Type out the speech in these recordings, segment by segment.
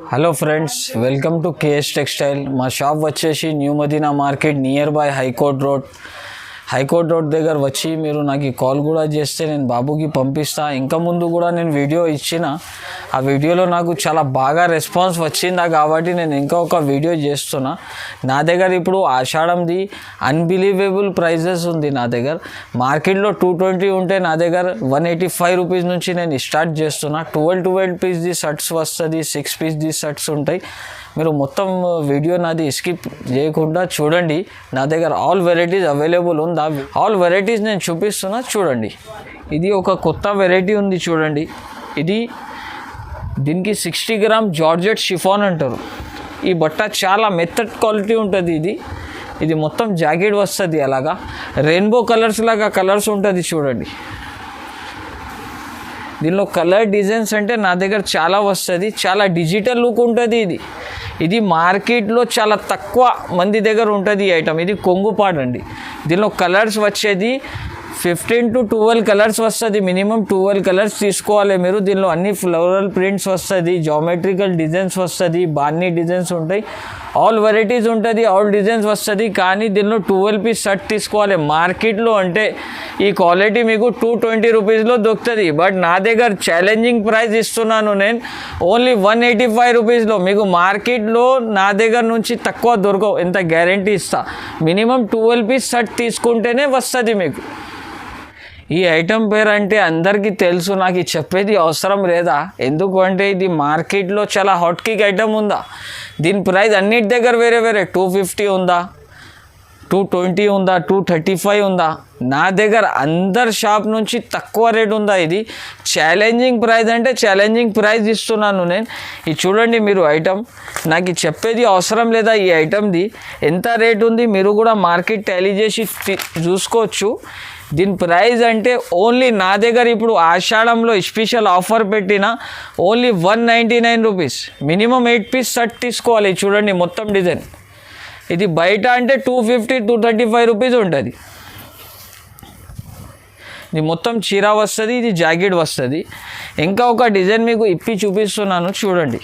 Hello friends, welcome to KS textile. మా shop వచ్చేసి new Madina market near by high court road దగ్గర వచ్చి మీరు నాకు కాల్ కూడా చేస్తే నేను బాబుకి పంపిస్తా. ఇంకా ముందు కూడా నేను వీడియో ఇచ్చిన, ఆ వీడియోలో నాకు చాలా బాగా రెస్పాన్స్ వచ్చిందా కాబట్టి నేను ఇంకా ఒక వీడియో చేస్తున్నా. నా దగ్గర ఇప్పుడు ఆషాఢంది అన్బిలీవబుల్ ప్రైజెస్ ఉంది. నా దగ్గర మార్కెట్లో 220 ఉంటే నా దగ్గర 185 రూపీస్ నుంచి నేను స్టార్ట్ చేస్తున్నా. 12 పీస్ది షర్ట్స్ వస్తుంది, 6 పీస్ది షర్ట్స్ ఉంటాయి. మీరు మొత్తం వీడియో నాది స్కిప్ చేయకుండా చూడండి. నా దగ్గర ఆల్ వెరైటీస్ అవైలబుల్ ఉందా, ఆల్ వెరైటీస్ నేను చూపిస్తున్నా చూడండి. ఇది ఒక కొత్త వెరైటీ ఉంది చూడండి. దీనికి 60 గ్రామ్ జార్జెట్ షిఫాన్ అంటారు. ఈ బట్ట చాలా మెత్తటి క్వాలిటీ ఉంటుంది. ఇది మొత్తం జాకెట్ వస్తుంది, అలాగా రెయిన్బో కలర్స్ లాగా కలర్స్ ఉంటుంది చూడండి. దీనిలో కలర్ డిజైన్స్ అంటే నా దగ్గర చాలా వస్తుంది, చాలా డిజిటల్ లుక్ ఉంటుంది. ఇది మార్కెట్లో చాలా తక్కువ మంది దగ్గర ఉంటుంది ఈ ఐటమ్. ఇది కొంగుపాడు అండి. దీనిలో కలర్స్ వచ్చేది 15 to 12 కలర్స్ వస్తుంది. మినిమం 12 కలర్స్ తీసుకోవాలి మీరు. దీనిలో అన్ని ఫ్లోరల్ ప్రింట్స్ వస్తుంది, జామెట్రికల్ డిజైన్స్ వస్తుంది, బాన్నీ డిజైన్స్ ఉంటాయి, ఆల్ వెరైటీస్ ఉంటుంది, ఆల్ డిజైన్స్ వస్తుంది. కానీ దీనిలో 12 పీస్ షర్ట్ తీసుకోవాలి. మార్కెట్లో అంటే ఈ క్వాలిటీ మీకు 220 రూపీస్లో దొరుకుతుంది. బట్ నా దగ్గర ఛాలెంజింగ్ ప్రైస్ ఇస్తున్నాను నేను, ఓన్లీ 185 రూపీస్లో. మీకు మార్కెట్లో నా దగ్గర నుంచి తక్కువ దొరకవు, ఎంత గ్యారంటీ ఇస్తా. మినిమం 12 పీస్ షర్ట్ తీసుకుంటేనే వస్తుంది మీకు. ఈ ఐటమ్ పేరు అంటే అందరికీ తెలుసు, నాకు చెప్పేది అవసరం లేదా. ఎందుకంటే ఇది మార్కెట్లో చాలా హాట్ కేక్ ఐటమ్ ఉందా. దీని ప్రైస్ అన్నిటి దగ్గర వేరే వేరే, 250 ఉందా, 220 ఉందా, 235 ఉందా. నా దగ్గర అందరి షాప్ నుంచి తక్కువ రేట్ ఉందా. ఇది ఛాలెంజింగ్ ప్రైస్ అంటే ఛాలెంజింగ్ ప్రైస్ ఇస్తున్నాను నేను. ఇది చూడండి మీరు ఐటమ్, నాకు చెప్పేది అవసరం లేదా. ఈ ఐటమ్ది ఎంత రేట్ ఉంది మీరు కూడా మార్కెట్ టాలీ చేసి చూసుకోవచ్చు. దీని ప్రైస్ అంటే ఓన్లీ నా దగ్గర ఇప్పుడు ఆషాఢంలో స్పెషల్ ఆఫర్ పెట్టిన only 199 rupees. Minimum 8 piece shirt తీసుకోవాలి. చూడండి మొత్తం డిజైన్. ఇది బయట అంటే 250 235 రూపీస్ ఉంటుంది. ఇది మొత్తం చీర వస్తుంది, ఇది జాకెట్ వస్తుంది. ఇంకా ఒక డిజైన్ మీకు ఇప్పి చూపిస్తున్నాను చూడండి.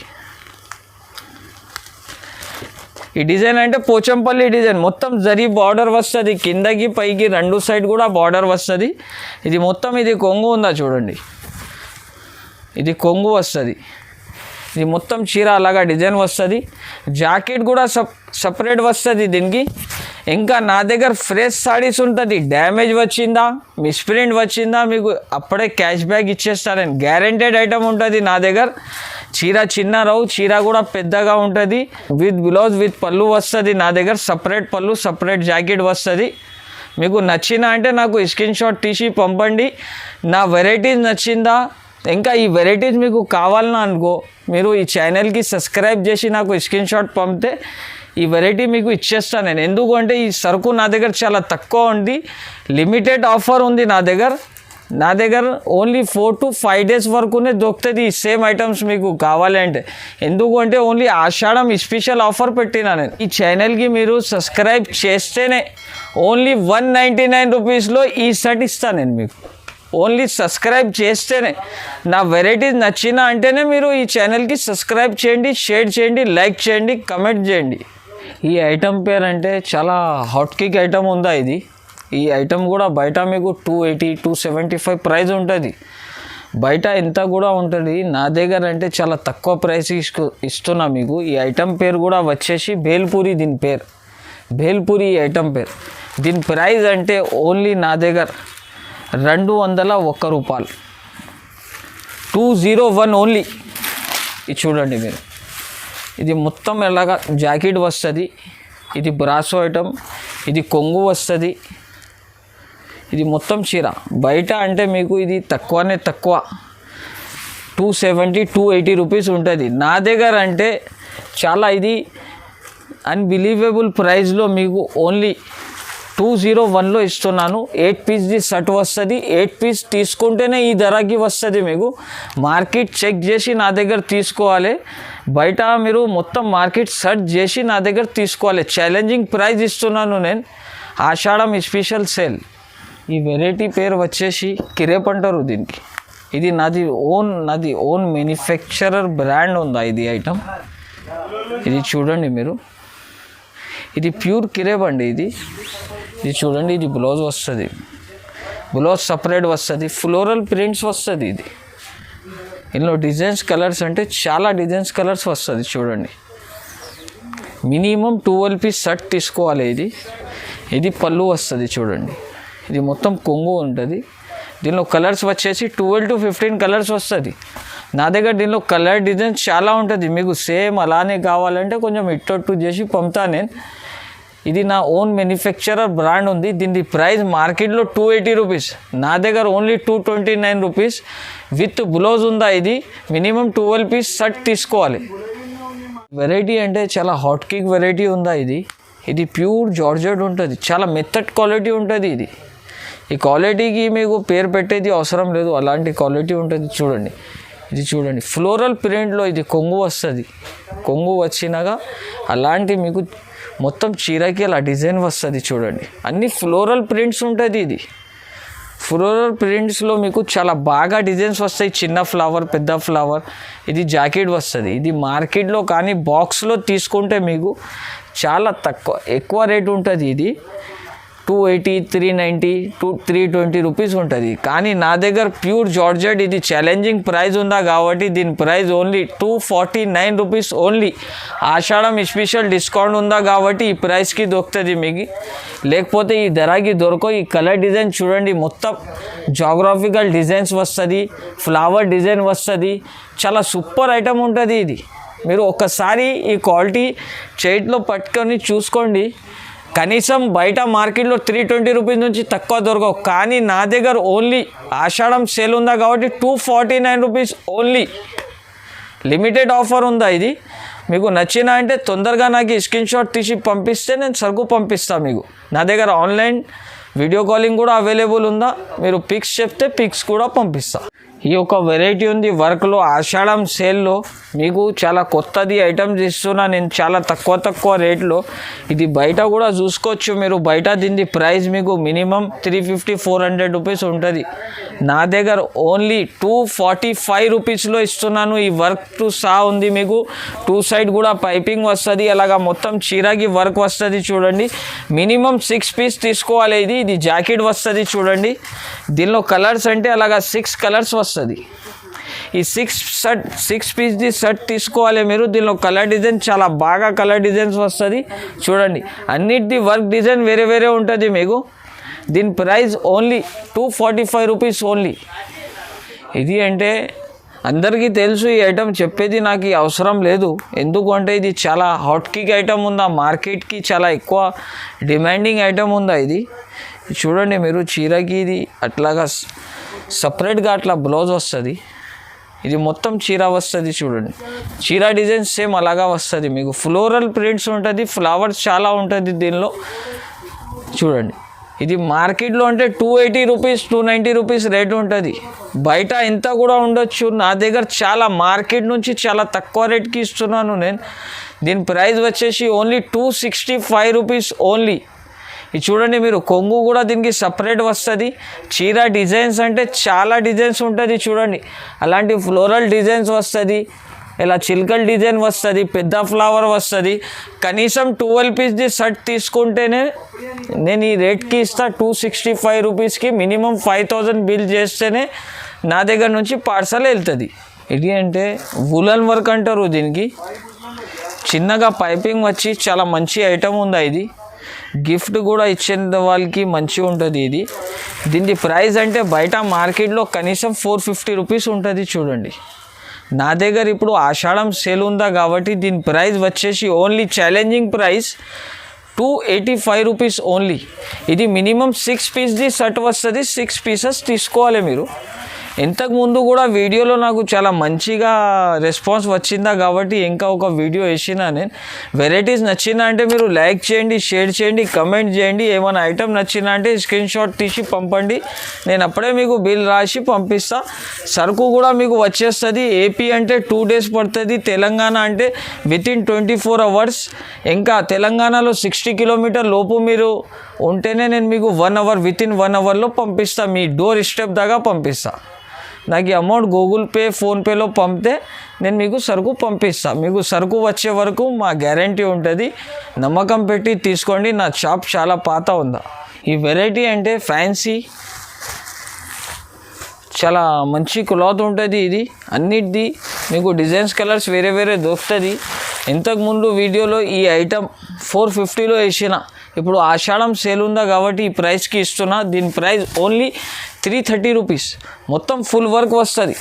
ఈ డిజైన్ అంటే పోచంపల్లి డిజైన్, మొత్తం జరీ బార్డర్ వస్తుంది, కిందకి పైకి రెండు సైడ్ కూడా బార్డర్ వస్తుంది. ఇది మొత్తం ఇది కొంగు ఉందా చూడండి, ఇది కొంగు వస్తుంది. ఇది మొత్తం చీర అలాగా డిజైన్ వస్తుంది. జాకెట్ కూడా సపరేట్ వస్తుంది దీనికి. ఇంకా నా దగ్గర ఫ్రెష్ సారీస్ ఉంటుంది. డ్యామేజ్ వచ్చిందా, మిస్ప్రింట్ వచ్చిందా మీకు అప్పుడే క్యాష్ బ్యాక్ ఇచ్చేస్తారని గ్యారెంటెడ్ ఐటమ్ ఉంటుంది నా దగ్గర. చీర చిన్న రావు, చీర కూడా పెద్దగా ఉంటుంది. విత్ బ్లౌజ్ విత్ పళ్ళు వస్తుంది నా దగ్గర. సపరేట్ పళ్ళు, సపరేట్ జాకెట్ వస్తుంది. మీకు నచ్చిన అంటే నాకు స్క్రీన్ షాట్ తీసి పంపండి. నా వెరైటీస్ నచ్చిందా, ఇంకా ఈ వెరైటీస్ మీకు కావాలన్నా అనుకో, మీరు ఈ ఛానల్కి సబ్స్క్రైబ్ చేసి నాకు స్క్రీన్ షాట్ పంపితే ఈ వెరైటీ మీకు ఇచ్చేస్తాను నేను. ఎందుకంటే ఈ సరుకు నా దగ్గర చాలా తక్కువ ఉంది, లిమిటెడ్ ఆఫర్ ఉంది నా దగ్గర ఓన్లీ 4 to 5 డేస్ వరకునే దొరుకుతుంది ఈ సేమ్ ఐటమ్స్ మీకు కావాలి అంటే. ఎందుకంటే ఓన్లీ ఆషాఢం స్పెషల్ ఆఫర్ పెట్టినా నేను. ఈ ఛానల్కి మీరు సబ్స్క్రైబ్ చేస్తేనే ఓన్లీ 199 రూపీస్లో ఈ షర్ట్ ఇస్తాను నేను మీకు. ఓన్లీ సబ్స్క్రైబ్ చేస్తేనే. నా వెరైటీస్ నచ్చిన అంటేనే మీరు ఈ ఛానల్కి సబ్స్క్రైబ్ చేయండి, షేర్ చేయండి, లైక్ చేయండి, కమెంట్ చేయండి. ఈ ఐటమ్ పేరు అంటే చాలా హాట్ కేక్ ఐటమ్ ఉందా ఇది. ఈ ఐటమ్ కూడా బయట మీకు 280 275 ప్రైస్ ఉంటుంది. బయట ఎంత కూడా ఉంటుంది. నా దగ్గర అంటే చాలా తక్కువ ప్రైస్ ఇస్తున్నా మీకు. ఈ ఐటమ్ పేరు కూడా వచ్చేసి బేల్పూరి. దీని పేరు బేల్పూరి ఈ ఐటమ్ పేరు. దీని ప్రైస్ అంటే ఓన్లీ నా దగ్గర 201 రూపాయలు, 201 ఓన్లీ. ఇది చూడండి మీరు. ఇది మొత్తం ఎలాగా జాకెట్ వస్తుంది, ఇది బ్రాసో ఐటమ్, ఇది కొంగు వస్తుంది, ఇది మొత్తం చీర. బయట అంటే మీకు ఇది తక్కువనే తక్కువ 270 280 రూపీస్ ఉంటుంది. నా దగ్గర అంటే చాలా ఇది అన్బిలీవబుల్ ప్రైస్లో మీకు ఓన్లీ 201లో ఇస్తున్నాను. 8 పీస్ది షర్ట్ వస్తుంది. 8 పీస్ తీసుకుంటేనే ఈ ధరకి వస్తుంది మీకు. మార్కెట్ చెక్ చేసి నా దగ్గర తీసుకోవాలి. బయట మీరు మొత్తం మార్కెట్ సెర్చ్ చేసి నా దగ్గర తీసుకోవాలి. ఛాలెంజింగ్ ప్రైస్ ఇస్తున్నాను నేను. ఆషాఢం స్పెషల్ సేల్. ఈ వెరైటీ పేరు వచ్చేసి కిరేప్ అంటారు దీనికి. ఇది నాది ఓన్ మ్యానుఫ్యాక్చరర్ బ్రాండ్ ఉందా ఇది ఐటమ్. ఇది చూడండి మీరు, ఇది ప్యూర్ కిరేబ్ అండి. ఇది చూడండి, ఇది బ్లౌజ్ వస్తుంది, బ్లౌజ్ సపరేట్ వస్తుంది, ఫ్లోరల్ ప్రింట్స్ వస్తుంది. ఇది ఇందులో డిజైన్స్ కలర్స్ అంటే చాలా డిజైన్స్ కలర్స్ వస్తుంది చూడండి. మినిమం 12 పీస్ సెట్ తీసుకోవాలి. ఇది పళ్ళు వస్తుంది చూడండి. ఇది మొత్తం కొంగు ఉంటుంది. దీనిలో కలర్స్ వచ్చేసి 12 to 15 కలర్స్ వస్తుంది. నా దగ్గర దీనిలో కలర్ డిజైన్స్ చాలా ఉంటుంది. మీకు సేమ్ అలానే కావాలంటే కొంచెం ఇట్టొట్టు చేసి పంపుతాను నేను. ఇది నా ఓన్ మ్యానుఫ్యాక్చరర్ బ్రాండ్ ఉంది. దీని ప్రైస్ మార్కెట్లో 280 రూపీస్, నా దగ్గర ఓన్లీ 229 రూపీస్ విత్ బ్లౌజ్ ఉందా. ఇది మినిమం 12 పీస్ సెట్ తీసుకోవాలి. వెరైటీ అంటే చాలా హాట్ కేక్ వెరైటీ ఉందా. ఇది ప్యూర్ జార్జెట్ ఉంటుంది, చాలా మెత్తట్ క్వాలిటీ ఉంటుంది. ఈ క్వాలిటీకి మీకు పేరు పెట్టేది అవసరం లేదు, అలాంటి క్వాలిటీ ఉంటుంది. చూడండి, ఇది చూడండి, ఫ్లోరల్ ప్రింట్లో ఇది కొంగు వస్తుంది. కొంగు వచ్చినాక అలాంటి మీకు మొత్తం చీరకి అలా డిజైన్ వస్తుంది చూడండి. అన్ని ఫ్లోరల్ ప్రింట్స్ ఉంటుంది. ఇది ఫ్లోరల్ ప్రింట్స్లో మీకు చాలా బాగా డిజైన్స్ వస్తాయి, చిన్న ఫ్లవర్, పెద్ద ఫ్లవర్. ఇది జాకెట్ వస్తుంది. ఇది మార్కెట్లో కానీ బాక్స్లో తీసుకుంటే మీకు చాలా ఎక్కువ రేట్ ఉంటుంది. ఇది 280, 390, 320 రూపీస్ ఉంటుంది. కానీ నా దగ్గర ప్యూర్ జార్జెట్ ఇది ఛాలెంజింగ్ ప్రైస్ ఉందా కాబట్టి దీని ప్రైస్ ఓన్లీ 249 రూపీస్ ఓన్లీ. ఆషాఢం స్పెషల్ డిస్కౌంట్ ఉందా కాబట్టి ఈ ప్రైస్కి దొరుకుతుంది మీకు, లేకపోతే ఈ ధరకి దొరకవు. ఈ కలర్ డిజైన్ చూడండి, మొత్తం జాగ్రఫికల్ డిజైన్స్ వస్తుంది, ఫ్లవర్ డిజైన్ వస్తుంది, చాలా సూపర్ ఐటమ్ ఉంటుంది. ఇది మీరు ఒక్కసారి ఈ క్వాలిటీ చేతిలో పట్టుకొని చూసుకోండి. కనీసం బయట మార్కెట్లో 320 రూపీస్ నుంచి తక్కువ దొరకవు. కానీ నా దగ్గర ఓన్లీ ఆషాఢం సేల్ ఉందా కాబట్టి 249 రూపీస్ ఓన్లీ. లిమిటెడ్ ఆఫర్ ఉందా. ఇది మీకు నచ్చిన అంటే తొందరగా నాకు స్క్రీన్ షాట్ తీసి పంపిస్తే నేను సరుకు పంపిస్తాను మీకు. నా దగ్గర ఆన్లైన్ వీడియో కాలింగ్ కూడా అవైలబుల్ ఉందా, మీరు పిక్స్ చెప్తే పిక్స్ కూడా పంపిస్తాను. ఈ యొక్క వెరైటీ ఉంది వర్క్లో, ఆషాఢం సేల్లో మీకు చాలా కొత్తది ఐటమ్స్ ఇస్తున్నా నేను చాలా తక్కువ రేట్లో. ఇది బయట కూడా చూసుకోవచ్చు మీరు. బయట దీని ప్రైస్ మీకు మినిమం 350-400 రూపీస్ ఉంటుంది. నా దగ్గర ఓన్లీ 245 రూపీస్లో ఇస్తున్నాను. ఈ వర్క్ టు సా ఉంది మీకు, 2 సైడ్ కూడా పైపింగ్ వస్తుంది, అలాగా మొత్తం చీరకి వర్క్ వస్తుంది చూడండి. మినిమం 6 పీస్ తీసుకోవాలి. ఇది జాకెట్ వస్తుంది చూడండి. దీనిలో కలర్స్ అంటే అలాగా 6 కలర్స్ వస్తుంది. ఈ 6 పీస్ది సెట్ తీసుకోవాలి మీరు. దీనిలో కలర్ డిజైన్ చాలా బాగా కలర్ డిజైన్స్ వస్తుంది చూడండి. అన్నిటిది వర్క్ డిజైన్ వేరే వేరే ఉంటుంది మీకు. దీని ప్రైస్ ఓన్లీ 245 రూపీస్ ఓన్లీ. ఇది అంటే అందరికీ తెలుసు, ఈ ఐటమ్ చెప్పేది నాకు అవసరం లేదు. ఎందుకంటే ఇది చాలా హాట్ కేక్ ఐటమ్ ఉందా, మార్కెట్కి చాలా ఎక్కువ డిమాండింగ్ ఐటమ్ ఉందా. ఇది చూడండి మీరు, చీరకి ఇది అట్లాగా సపరేట్గా అట్లా బ్లౌజ్ వస్తుంది. ఇది మొత్తం చీర వస్తుంది చూడండి. చీర డిజైన్ సేమ్ అలాగా వస్తుంది మీకు. ఫ్లోరల్ ప్రింట్స్ ఉంటుంది, ఫ్లవర్స్ చాలా ఉంటుంది దీనిలో చూడండి. ఇది మార్కెట్లో అంటే 280 రూపీస్ 290 రూపీస్ రేట్ ఉంటుంది. బయట ఎంత కూడా ఉండొచ్చు, నా దగ్గర చాలా మార్కెట్ నుంచి చాలా తక్కువ రేట్కి ఇస్తున్నాను నేను. దీని ప్రైస్ వచ్చేసి ఓన్లీ 265 రూపీస్ ఓన్లీ. ఇది చూడండి మీరు, కొంగు కూడా దీనికి సపరేట్ వస్తుంది. చీర డిజైన్స్ అంటే చాలా డిజైన్స్ ఉంటుంది చూడండి. అలాంటి ఫ్లోరల్ డిజైన్స్ వస్తుంది, ఇలా చిల్కల్ డిజైన్ వస్తుంది, పెద్ద ఫ్లవర్ వస్తుంది. కనీసం 12 పీస్ది సెట్ తీసుకుంటేనే నేను ఈ రేట్కి ఇస్తా 265 రూపీస్కి. మినిమం 5000 బిల్ చేస్తేనే నా దగ్గర నుంచి పార్సల్ వెళ్తుంది. ఇది అంటే వులన్ వర్క్ అంటారు దీనికి. చిన్నగా పైపింగ్ వచ్చి చాలా మంచి ఐటమ్ ఉందా. ఇది గిఫ్ట్ కూడా ఇచ్చే వాళ్ళకి మంచిగా ఉంటుంది. దీని ప్రైస్ అంటే బయట మార్కెట్లో కనీసం 450 రూపీస్ ఉంటుంది చూడండి. నా దగ్గర ఇప్పుడు ఆషాఢం సేల్ ఉందా కాబట్టి దీని ప్రైస్ వచ్చేసి only challenging price 285 rupees only. ఇది మినిమం 6 పీస్ది సెట్ వస్తుంది. 6 పీసెస్ తీసుకోవాలి మీరు. ఇంతకుముందు కూడా వీడియోలో నాకు చాలా మంచిగా రెస్పాన్స్ వచ్చిందా కాబట్టి ఇంకా ఒక వీడియో వేసిన నేను. వెరైటీస్ నచ్చిందా అంటే మీరు లైక్ చేయండి, షేర్ చేయండి, కమెంట్ చేయండి. ఏమైనా ఐటమ్ నచ్చిందా అంటే స్క్రీన్ షాట్ తీసి పంపండి, నేను అప్పుడే మీకు బిల్ రాసి పంపిస్తా. సరుకు కూడా మీకు వచ్చేస్తుంది. ఏపీ అంటే 2 days పడుతుంది, తెలంగాణ అంటే వితిన్ 24 hours. ఇంకా తెలంగాణలో 60 కిలోమీటర్ లోపు మీరు ఉంటేనే నేను మీకు 1 hour వితిన్ 1 hourలో పంపిస్తా, మీ డోర్ స్టెప్ దాకా పంపిస్తా. నాకు ఈ అమౌంట్ గూగుల్ పే ఫోన్పేలో పంపితే నేను మీకు సరుకు పంపిస్తాను. మీకు సరుకు వచ్చే వరకు మా గ్యారంటీ ఉంటుంది. నమ్మకం పెట్టి తీసుకోండి. నా షాప్ చాలా పాత ఉందా. ఈ వెరైటీ అంటే ఫ్యాన్సీ, చాలా మంచి క్లాత్ ఉంటుంది. ఇది అన్నిటిది మీకు డిజైన్స్ కలర్స్ వేరే వేరే దొరుకుతుంది. ఇంతకుముందు వీడియోలో ఈ ఐటమ్ 450లో వేసిన. ఇప్పుడు ఆషాఢం సేల్ ఉందా కాబట్టి ఈ ప్రైస్కి ఇస్తున్నా. దీని ప్రైస్ ఓన్లీ 330 రూపీస్. మొత్తం ఫుల్ వర్క్ వస్తుంది.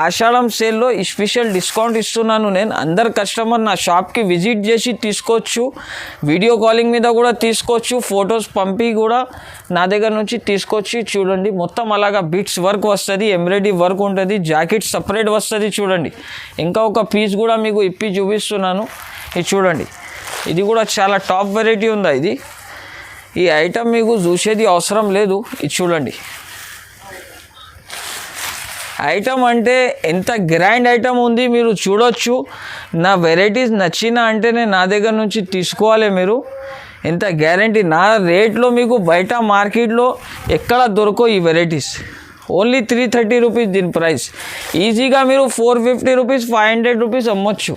ఆషాఢం సేల్లో ఈ స్పెషల్ డిస్కౌంట్ ఇస్తున్నాను నేను. అందరు కస్టమర్ నా షాప్కి విజిట్ చేసి తీసుకోవచ్చు. వీడియో కాలింగ్ మీద కూడా తీసుకోవచ్చు. ఫొటోస్ పంపి కూడా నా దగ్గర నుంచి తీసుకొచ్చి చూడండి. మొత్తం అలాగా బిట్స్ వర్క్ వస్తుంది, ఎంబ్రాయిడరీ వర్క్ ఉంటుంది, జాకెట్ సపరేట్ వస్తుంది. చూడండి, ఇంకా ఒక పీస్ కూడా మీకు ఇప్పి చూపిస్తున్నాను. ఇది చూడండి, ఇది కూడా చాలా టాప్ వెరైటీ ఉందా. ఇది ఈ ఐటమ్ మీకు చూసేది అవసరం లేదు. ఇది చూడండి, ఐటమ్ అంటే ఎంత గ్రాండ్ ఐటమ్ ఉంది మీరు చూడొచ్చు. నా వెరైటీస్ నచ్చిన అంటేనే నా దగ్గర నుంచి తీసుకోవాలి మీరు. ఎంత గ్యారంటీ. నా రేట్లో మీకు బయట మార్కెట్లో ఎక్కడ దొరకవు ఈ వెరైటీస్. ఓన్లీ 330 రూపీస్ దీని ప్రైస్. ఈజీగా మీరు 450 రూపీస్ 500 రూపీస్ అమ్మొచ్చు.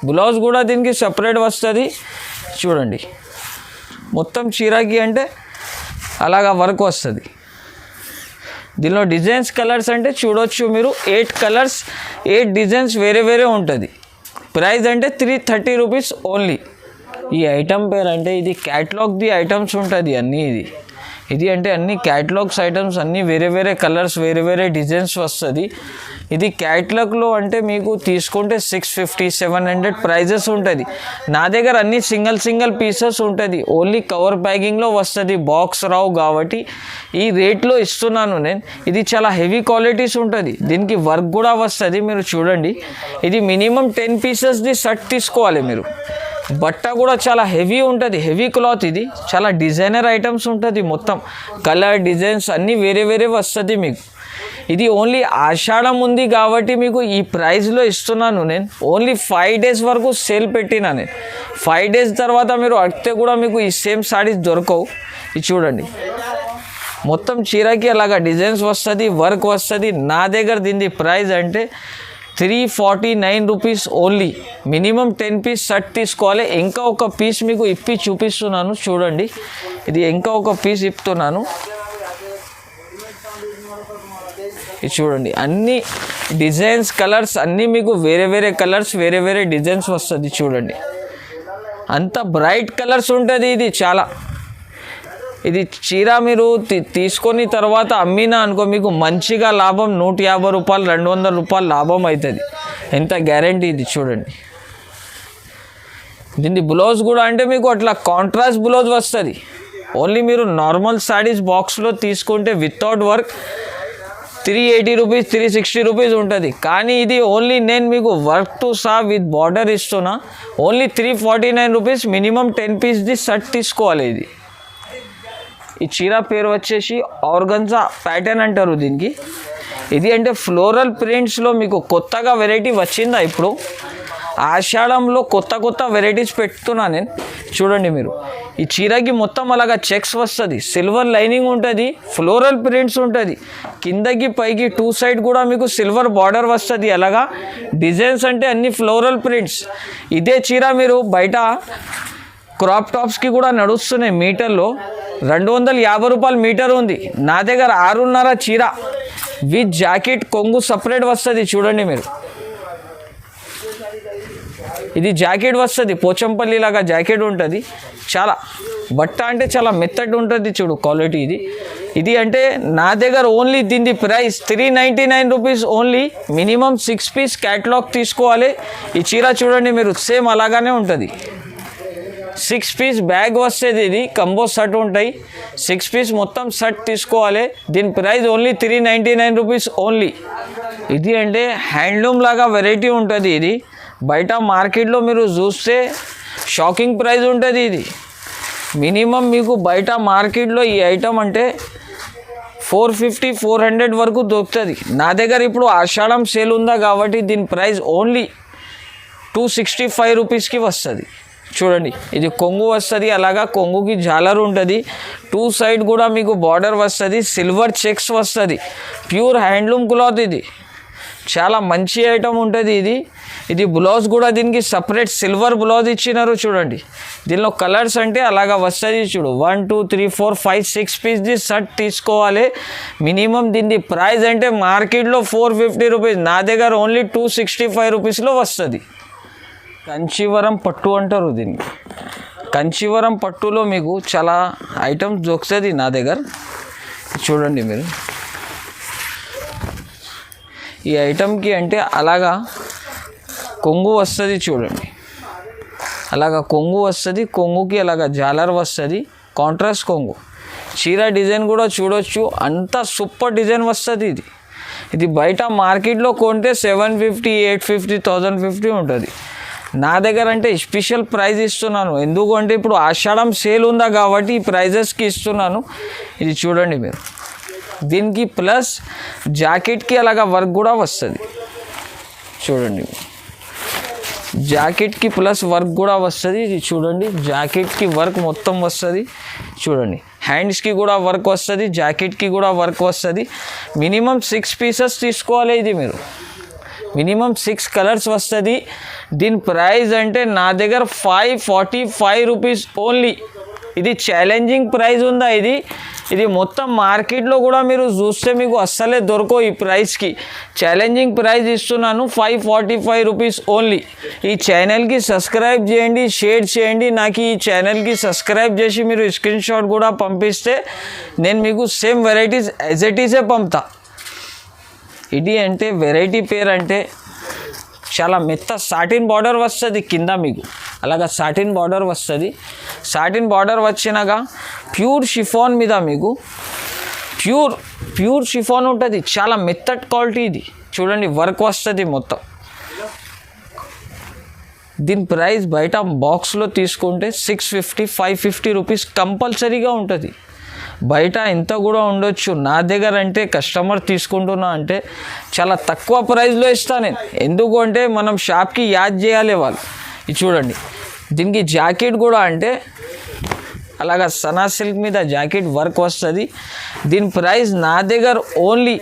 బ్లౌజ్ కూడా దీనికి సపరేట్ వస్తుంది. చూడండి, మొత్తం చీరకి అంటే అలాగా వర్క్ వస్తుంది. దీనిలో డిజైన్స్ కలర్స్ అంటే చూడొచ్చు మీరు. 8 కలర్స్ 8 డిజైన్స్ వేరే వేరే ఉంటుంది. ప్రైస్ అంటే 330 రూపీస్ ఓన్లీ. ఈ ఐటమ్ పేరు అంటే ఇది క్యాటలాగ్ది ఐటమ్స్ ఉంటుంది అన్నీ. ఇది అంటే అన్ని క్యాటలాగ్స్ ఐటమ్స్, అన్నీ వేరే వేరే కలర్స్ వేరే వేరే డిజైన్స్ వస్తుంది. ఇది క్యాటలాగ్లో అంటే మీకు తీసుకుంటే 650-700 ప్రైజెస్ ఉంటుంది. నా దగ్గర అన్ని సింగిల్ పీసెస్ ఉంటుంది. ఓన్లీ కవర్ ప్యాకింగ్లో వస్తుంది, బాక్స్ రావు కాబట్టి ఈ రేట్లో ఇస్తున్నాను నేను. ఇది చాలా హెవీ క్వాలిటీస్ ఉంటుంది. దీనికి వర్క్ కూడా వస్తుంది. మీరు చూడండి, ఇది మినిమం 10 పీసెస్ది సెట్ తీసుకోవాలి మీరు. బట్ట కూడా చాలా హెవీ ఉంటుంది, హెవీ క్లాత్. ఇది చాలా డిజైనర్ ఐటమ్స్ ఉంటుంది. మొత్తం కలర్ డిజైన్స్ అన్నీ వేరే వేరే వస్తుంది మీకు. ఇది ఓన్లీ ఆషాఢం ఉంది కాబట్టి మీకు ఈ ప్రైస్లో ఇస్తున్నాను నేను. ఓన్లీ 5 డేస్ వరకు సేల్ పెట్టినా నేను. 5 డేస్ తర్వాత మీరు అడిగితే కూడా మీకు ఈ సేమ్ సారీస్ దొరకవు. ఇది చూడండి, మొత్తం చీరకి అలాగా డిజైన్స్ వస్తుంది, వర్క్ వస్తుంది. నా దగ్గర దీని ప్రైస్ అంటే 349 rupees only. Minimum 10 piece set తీసుకోవాలి. ఇంకా ఒక పీస్ మీకు ఇప్పి చూపిస్తున్నాను చూడండి. ఇది ఇంకా ఒక పీస్ ఇప్పుతున్నాను. ఇది చూడండి, అన్ని డిజైన్స్ కలర్స్ అన్నీ మీకు వేరే వేరే కలర్స్ వేరే వేరే డిజైన్స్ వస్తుంది. చూడండి, అంత బ్రైట్ కలర్స్ ఉంటుంది. ఇది చాలా ఇది చీర మీరు తీసుకొని తర్వాత అమ్మినా అనుకో మీకు మంచిగా లాభం 150 రూపాయలు 200 రూపాయలు లాభం అవుతుంది. ఎంత గ్యారంటీ. ఇది చూడండి, దీని బ్లౌజ్ కూడా అంటే మీకు అట్లా కాంట్రాస్ట్ బ్లౌజ్ వస్తుంది. ఓన్లీ మీరు నార్మల్ శారీస్ బాక్స్లో తీసుకుంటే వితౌట్ వర్క్ 380 రూపీస్ 360 రూపీస్ ఉంటుంది. కానీ ఇది ఓన్లీ నేను మీకు work tussar with border ఇస్తున్నా. Only 349 rupees. మినిమం 10 పీస్ది సెట్ తీసుకోవాలి. ఈ చీర పేరు వచ్చేసి ఆర్గన్జా ప్యాటర్న్ అంటారు దీనికి. ఇది అంటే ఫ్లోరల్ ప్రింట్స్లో మీకు కొత్తగా వెరైటీ వచ్చిందా. ఇప్పుడు ఆషాఢంలో కొత్త వెరైటీస్ పెడుతున్నా నేను. చూడండి, మీరు ఈ చీరకి మొత్తం అలాగా చెక్స్ వస్తుంది, సిల్వర్ లైనింగ్ ఉంటుంది, ఫ్లోరల్ ప్రింట్స్ ఉంటుంది. కిందకి పైకి 2 సైడ్ కూడా మీకు సిల్వర్ బార్డర్ వస్తుంది. అలాగా డిజైన్స్ అంటే అన్ని ఫ్లోరల్ ప్రింట్స్. ఇదే చీర మీరు బయట క్రాప్ టాప్స్కి కూడా నడుస్తున్నాయి. మీటర్లో 250 రూపాయలు మీటర్ ఉంది. నా దగ్గర 6.5 చీర విత్ జాకెట్ కొంగు సపరేట్ వస్తుంది. చూడండి మీరు, ఇది జాకెట్ వస్తుంది, పోచంపల్లి లాగా జాకెట్ ఉంటుంది. చాలా బట్ట అంటే చాలా మెత్తటి ఉంటుంది. చూడు క్వాలిటీ. ఇది అంటే నా దగ్గర ఓన్లీ దీని price 399 rupees only. Minimum 6 piece catalogue తీసుకోవాలి. ఈ చీర చూడండి మీరు, సేమ్ అలాగానే ఉంటుంది. 6 పీస్ బ్యాగ్ వస్తుంది. ఇది కంబో సెట్ ఉంటాయి. 6 పీస్ మొత్తం సెట్ తీసుకోవాలి. దీని ప్రైస్ ఓన్లీ 399 రూపీస్ ఓన్లీ. ఇది అంటే హ్యాండ్లూమ్ లాగా వెరైటీ ఉంటుంది. ఇది బయట మార్కెట్లో మీరు చూస్తే షాకింగ్ ప్రైస్ ఉంటుంది. ఇది మినిమం మీకు బయట మార్కెట్లో ఈ ఐటమ్ అంటే 450-400 వరకు దొరుకుతుంది. నా దగ్గర ఇప్పుడు ఆషాఢం సేల్ ఉందా కాబట్టి దీని ప్రైస్ ఓన్లీ 265 రూపీస్కి వస్తుంది. చూడండి ఇది కొంగు వస్తుంది, అలాగా కొంగుకి జాలర్ ఉంటుంది, 2 సైడ్ కూడా మీకు బార్డర్ వస్తుంది, సిల్వర్ చెక్స్ వస్తుంది, ప్యూర్ హ్యాండ్లూమ్ క్లాత్ ఇది, చాలా మంచి ఐటమ్ ఉంటుంది ఇది. ఇది బ్లౌజ్ కూడా దీనికి సపరేట్ సిల్వర్ బ్లౌజ్ ఇచ్చినారు చూడండి. దీనిలో కలర్స్ అంటే అలాగా వస్తుంది చూడు, 1 2 3 4 5 6 పీస్ది షర్ట్ తీసుకోవాలి మినిమం. దీని ప్రైస్ అంటే మార్కెట్లో 450 రూపీస్, నా దగ్గర ఓన్లీ 265 రూపీస్లో వస్తుంది. కంచీవరం పట్టు అంటారు దీన్ని. కంచీవరం పట్టులో మీకు చాలా ఐటమ్స్ దొరుకుతుంది నా దగ్గర. చూడండి మీరు ఈ ఐటమ్కి అంటే అలాగా కొంగు వస్తుంది చూడండి, అలాగా కొంగు వస్తుంది, కొంగుకి అలాగా జాలర్ వస్తుంది, కాంట్రాస్ట్ కొంగు. చీర డిజైన్ కూడా చూడొచ్చు, అంత సూపర్ డిజైన్ వస్తుంది ఇది. ఇది బయట మార్కెట్లో కొంటే 750 850 1050 ఉంటుంది. నా దగ్గర అంటే స్పెషల్ ప్రైస్ ఇస్తున్నాను, ఎందుకంటే ఇప్పుడు ఆషాఢం సేల్ ఉందా కాబట్టి ఈ ప్రైజెస్కి ఇస్తున్నాను. ఇది చూడండి మీరు, దీనికి ప్లస్ జాకెట్కి అలాగా వర్క్ కూడా వస్తుంది చూడండి, జాకెట్కి ప్లస్ వర్క్ కూడా వస్తుంది. ఇది చూడండి జాకెట్కి వర్క్ మొత్తం వస్తుంది చూడండి, హ్యాండ్స్కి కూడా వర్క్ వస్తుంది, జాకెట్కి కూడా వర్క్ వస్తుంది. మినిమం 6 పీసెస్ తీసుకోవాలి ఇది మీరు, మినిమం 6 కలర్స్ వస్తుంది. దీని ప్రైస్ అంటే నా దగ్గర 545 రూపీస్ ఓన్లీ. ఇది ఛాలెంజింగ్ ప్రైస్ ఉందా ఇది, ఇది మొత్తం మార్కెట్లో కూడా మీరు చూస్తే మీకు అస్సలే దొరకవు ఈ ప్రైస్కి. ఛాలెంజింగ్ ప్రైస్ ఇస్తున్నాను, 545 రూపీస్ ఓన్లీ. ఈ ఛానల్కి సబ్స్క్రైబ్ చేయండి, షేర్ చేయండి. నాకు ఈ ఛానల్కి సబ్స్క్రైబ్ చేసి మీరు స్క్రీన్ షాట్ కూడా పంపిస్తే నేను మీకు సేమ్ వెరైటీస్ యాజ్ ఇట్ ఈసే పంపుతా. ఇది అంటే వెరైటీ పేరు అంటే చాలా మెత్త సాటిన్ బార్డర్ వస్తుంది కింద మీకు, అలాగా సాటిన్ బార్డర్ వస్తుంది. సాటిన్ బార్డర్ వచ్చినాక ప్యూర్ షిఫాన్ మీద మీకు ప్యూర్ షిఫాన్ ఉంటుంది, చాలా మెత్తటి క్వాలిటీ ఇది. చూడండి వర్క్ వస్తుంది మొత్తం. దీని ప్రైస్ బయట బాక్స్లో తీసుకుంటే 650 550 రూపీస్ కంపల్సరీగా ఉంటుంది. బయట ఎంత కూడా ఉండొచ్చు, నా దగ్గర అంటే కస్టమర్ తీసుకుంటున్నా అంటే చాలా తక్కువ ప్రైస్లో ఇస్తాను నేను, ఎందుకు అంటే మనం షాప్కి యాడ్ చేయాలి వాళ్ళు. ఇది చూడండి దీనికి జాకెట్ కూడా అంటే అలాగా సనా సిల్క్ మీద జాకెట్ వర్క్ వస్తుంది. దీని ప్రైస్ నా దగ్గర ఓన్లీ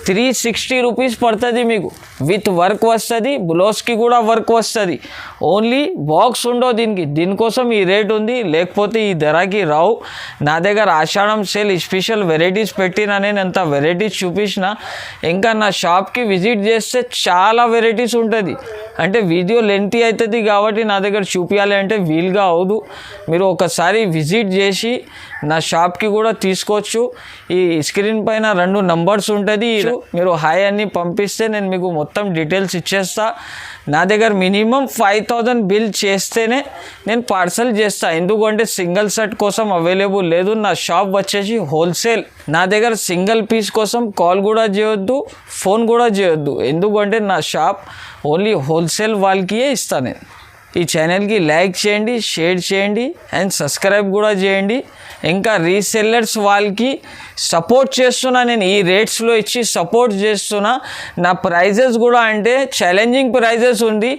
360 రూపీస్ పడుతుంది మీకు, విత్ వర్క్ వస్తుంది, బ్లౌజ్కి కూడా వర్క్ వస్తుంది. ఓన్లీ బాక్స్ ఉండవు దీనికి, దీనికోసం ఈ రేట్ ఉంది, లేకపోతే ఈ ధరకి రావు. నా దగ్గర ఆషాఢం సేల్ స్పెషల్ వెరైటీస్ పెట్టినా, నేను అంత వెరైటీస్ చూపించిన. ఇంకా నా షాప్కి విజిట్ చేస్తే చాలా వెరైటీస్ ఉంటుంది. అంటే వీడియో లెంతీ అవుతుంది కాబట్టి నా దగ్గర చూపించాలి అంటే వీలుగా అవదు. మీరు ఒకసారి విజిట్ చేసి నా షాప్కి కూడా తీసుకోవచ్చు. ఈ స్క్రీన్ పైన 2 నంబర్స్ ఉంటుంది, మీరు హాయ్ అని పంపిస్తే నేను మీకు మొత్తం డీటెయిల్స్ ఇచ్చేస్తా. నా దగ్గర మినిమం 5000 బిల్ చేస్తేనే నేను పార్సల్ చేస్తా, ఎందుకంటే సింగిల్ సెట్ కోసం అవైలబుల్ లేదు. నా షాప్ వచ్చేసి హోల్సేల్, నా దగ్గర సింగిల్ పీస్ కోసం కాల్ కూడా చేయొద్దు, ఫోన్ కూడా చేయొద్దు, ఎందుకంటే నా షాప్ ఓన్లీ హోల్సేల్ వాళ్ళకి ఇస్తాను నేను. ఈ ఛానల్కి లైక్ చేయండి, షేర్ చేయండి అండ్ సబ్స్క్రైబ్ కూడా చేయండి. ఇంకా రీసెల్లర్స్ వాళ్ళకి సపోర్ట్ చేస్తున్నా, నేను ఈ రేట్స్లో ఇచ్చి సపోర్ట్ చేస్తున్నా. నా ప్రైజెస్ కూడా అంటే ఛాలెంజింగ్ ప్రైజెస్ ఉంది.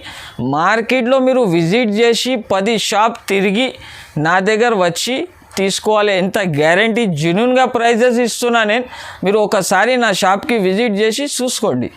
మార్కెట్లో మీరు విజిట్ చేసి 10 షాప్ తిరిగి నా దగ్గర వచ్చి తీసుకోవాలి, ఎంత గ్యారంటీ జెన్యూన్గా ప్రైజెస్ ఇస్తున్నా నేను. మీరు ఒకసారి నా షాప్కి విజిట్ చేసి చూసుకోండి.